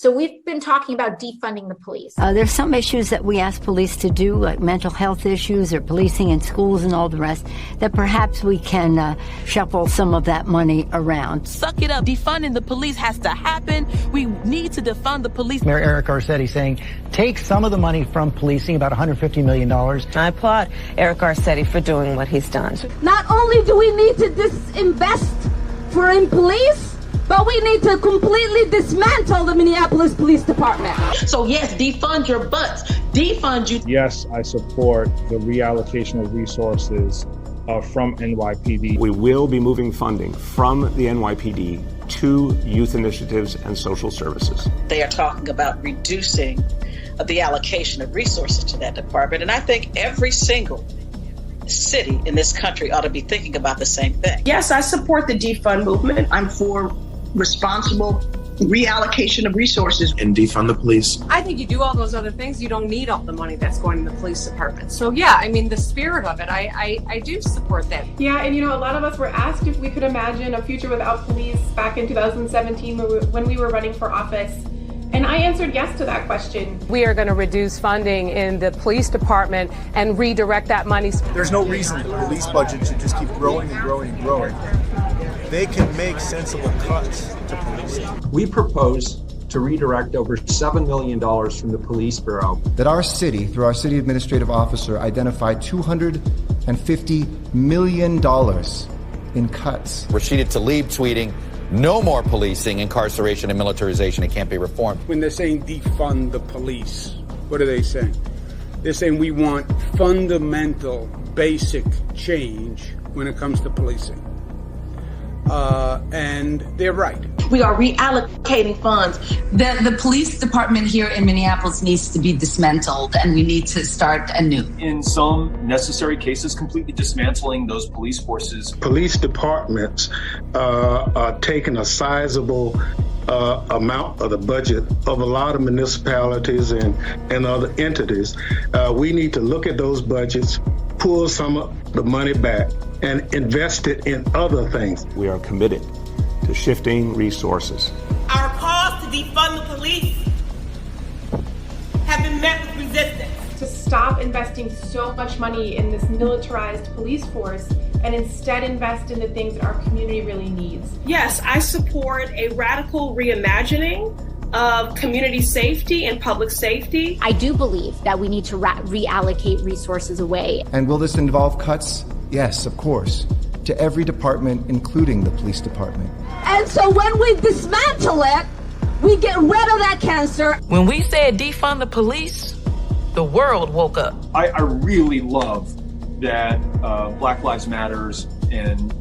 So we've been talking about defunding the police. There's some issues that we ask police to do, like mental health issues or policing in schools and all the rest, that perhaps we can shuffle some of that money around. Suck it up. Defunding the police has to happen. We need to defund the police. Mayor Eric Garcetti saying, take some of the money from policing, about $150 million. I applaud Eric Garcetti for doing what he's done. Not only do we need to disinvest in police, but we need to completely dismantle the Minneapolis Police Department. So yes, defund your butts. Defund you. Yes, I support the reallocation of resources from NYPD. We will be moving funding from the NYPD to youth initiatives and social services. They are talking about reducing the allocation of resources to that department. And I think every single city in this country ought to be thinking about the same thing. Yes, I support the defund movement. I'm for responsible reallocation of resources. And defund the police. I think you do all those other things, you don't need all the money that's going to the police department. So yeah, I mean, the spirit of it, I do support that. Yeah, and a lot of us were asked if we could imagine a future without police back in 2017 when we were running for office. And I answered yes to that question. We are going to reduce funding in the police department and redirect that money. There's no reason the police budget should just keep growing and growing and growing. They can make sensible cuts to policing. We propose to redirect over $7 million from the police bureau. That our city, through our city administrative officer, identified $250 million in cuts. Rashida Tlaib tweeting, no more policing, incarceration, and militarization. It can't be reformed. When they're saying defund the police, what are they saying? They're saying we want fundamental, basic change when it comes to policing. And they're right. We are reallocating funds. The police department here in Minneapolis needs to be dismantled, and we need to start anew. In some necessary cases, completely dismantling those police forces. Police departments are taking a sizable amount of the budget of a lot of municipalities and other entities. We need to look at those budgets, pull some of the money back, and invest it in other things. We are committed to shifting resources. Our calls to defund the police have been met with resistance. To stop investing so much money in this militarized police force and instead invest in the things that our community really needs. Yes, I support a radical reimagining of community safety and public safety. I do believe that we need to reallocate resources away. And will this involve cuts? Yes, of course, to every department, including the police department. And so when we dismantle it, we get rid of that cancer. When we said defund the police, the world woke up. I really love that Black Lives Matters and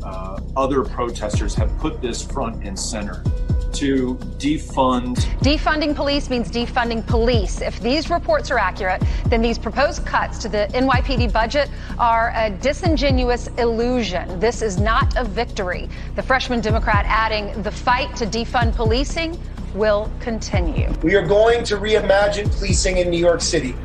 other protesters have put this front and center to defund. Defunding police means defunding police. If these reports are accurate, then these proposed cuts to the NYPD budget are a disingenuous illusion. This is not a victory. The freshman Democrat adding, the fight to defund policing will continue. We are going to reimagine policing in New York City.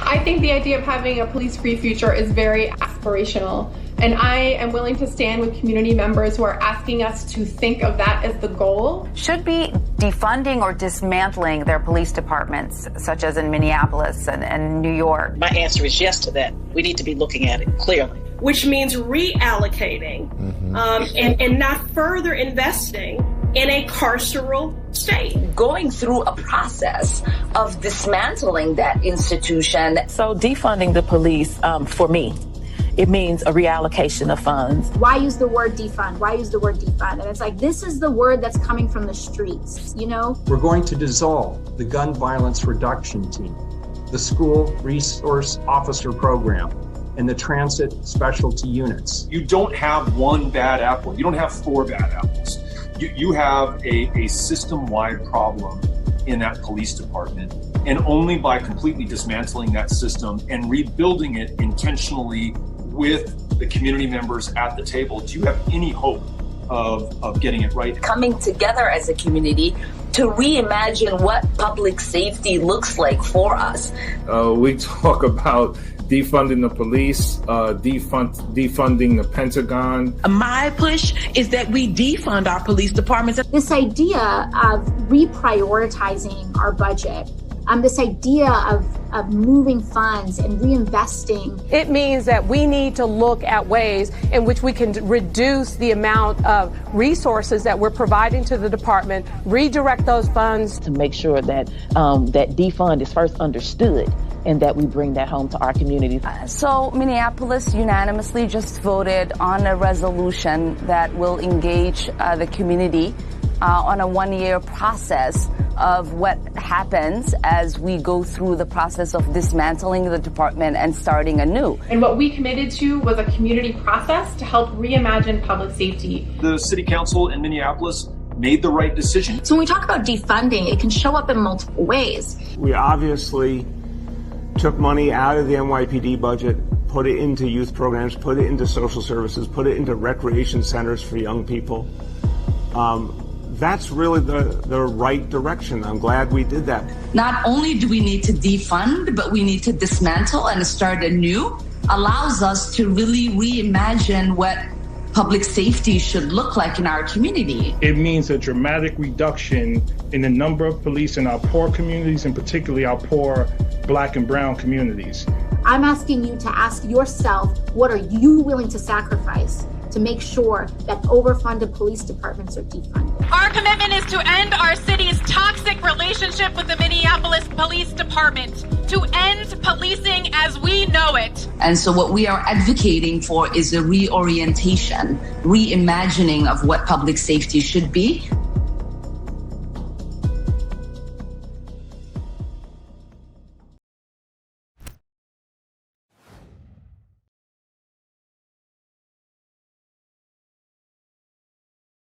I think the idea of having a police-free future is very aspirational. And I am willing to stand with community members who are asking us to think of that as the goal. Should be defunding or dismantling their police departments, such as in Minneapolis and New York. My answer is yes to that. We need to be looking at it clearly. Which means reallocating and not further investing in a carceral state. Going through a process of dismantling that institution. So defunding the police, for me, it means a reallocation of funds. Why use the word defund? Why use the word defund? And it's like, this is the word that's coming from the streets, We're going to dissolve the gun violence reduction team, the school resource officer program, and the transit specialty units. You don't have one bad apple. You don't have four bad apples. You have a system-wide problem in that police department. And only by completely dismantling that system and rebuilding it intentionally with the community members at the table, do you have any hope of getting it right? Coming together as a community to reimagine what public safety looks like for us. We talk about defunding the police, defunding the Pentagon. My push is that we defund our police departments. This idea of reprioritizing our budget, this idea of moving funds and reinvesting. It means that we need to look at ways in which we can reduce the amount of resources that we're providing to the department, redirect those funds. To make sure that that defund is first understood and that we bring that home to our communities. So Minneapolis unanimously just voted on a resolution that will engage the community on a one-year process of what happens as we go through the process of dismantling the department and starting anew. And what we committed to was a community process to help reimagine public safety. The city council in Minneapolis made the right decision. So when we talk about defunding, it can show up in multiple ways. We obviously took money out of the NYPD budget, put it into youth programs, put it into social services, put it into recreation centers for young people. That's really the right direction. I'm glad we did that. Not only do we need to defund, but we need to dismantle and start anew. Allows us to really reimagine what public safety should look like in our community. It means a dramatic reduction in the number of police in our poor communities, and particularly our poor Black and brown communities. I'm asking you to ask yourself, what are you willing to sacrifice to make sure that overfunded police departments are defunded? Our commitment is to end our city's toxic relationship with the Minneapolis Police Department, to end policing as we know it. And so what we are advocating for is a reorientation, reimagining of what public safety should be,